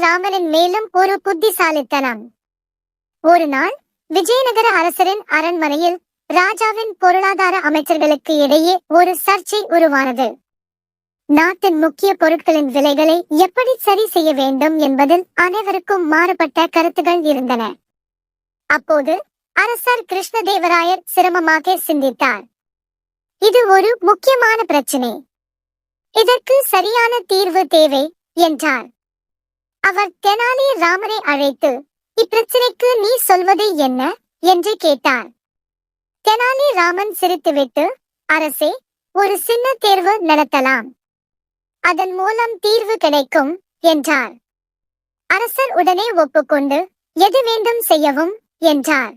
ராமனின் மேலும் ஒரு புத்திசாலித்தனம். ஒரு நாள் விஜயநகர அரசரின் அரண்மனையில் ராஜாவின் பொருளாதார அமைச்சர்களுக்கு இடையே ஒரு சர்ச்சை உருவானது. நாட்டின் முக்கிய பொருட்களின் விலைகளை எப்படி சரி செய்ய வேண்டும் என்பதில் அனைவருக்கும் மாறுபட்ட கருத்துகள் இருந்தன. அப்போது அரசர் கிருஷ்ணதேவராயர் சிரமமாக சிந்தித்தார். இது ஒரு முக்கியமான பிரச்சினை, இதற்கு சரியான தீர்வு தேவை என்றார். அவர் தெனாலி ராமரை அழைத்து, இப்பிரச்சனைக்கு நீ சொல்வது என்ன என்று கேட்டார். தெனாலி ராமன் சிரித்துவிட்டு, அரசே, ஒரு சின்ன தேர்வு நடத்தலாம், அதன் மூலம் தீர்வு கிடைக்கும் என்றார். அரசர் உடனே ஒப்புக்கொண்டு, எது வேண்டும் செய்யவும் என்றார்.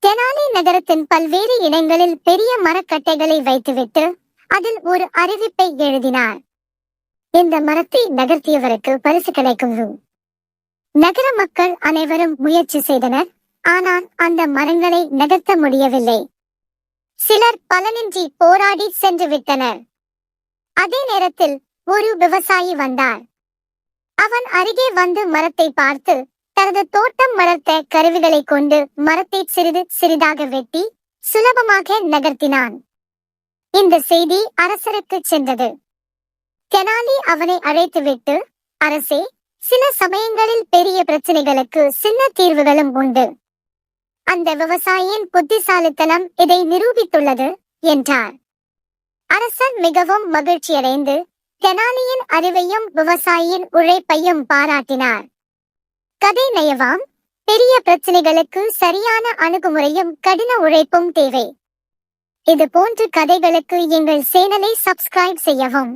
தெனாலி நகரத்தின் பல்வேறு இடங்களில் பெரிய மரக்கட்டைகளை வைத்துவிட்டு அதில் ஒரு அறிவிப்பை எழுதினார். இந்த மரத்தை நகர்த்தியவருக்கு பரிசு கிடைக்கும். நகர மக்கள் அனைவரும் முயற்சி செய்தனர், ஆனால் அந்த மரங்களை நகர்த்த முடியவில்லை. சிலர் பலனின்றி போராடி சென்று விட்டனர். அதே நேரத்தில் ஒரு விவசாயி வந்தார். அவன் அருகே வந்து மரத்தை பார்த்து தனது தோட்டம் வளர்த்த கருவிகளை கொண்டு மரத்தை சிறிது சிறிதாக வெட்டி சுலபமாக நகர்த்தினான். இந்த செய்தி அரசருக்கு சென்றது. தெனாலி அவனை அழைத்துவிட்டு, அரசே, சில சமயங்களில் பெரிய பிரச்சனைகளுக்கு சின்ன தீர்வுகளும் உண்டு. அந்த விவசாயியின் புத்திசாலித்தனம் இதை நிரூபித்துள்ளது என்றார். அரசர் மிகவும் மகிழ்ச்சியடைந்து தெனாலியின் அறிவையும் விவசாயியின் உழைப்பையும் பாராட்டினார். கதை நயவாம், பெரிய பிரச்சனைகளுக்கு சரியான அணுகுமுறையும் கடின உழைப்பும் தேவை. இது போன்ற கதைகளுக்கு எங்கள் சேனலை சப்ஸ்கிரைப் செய்யவும்.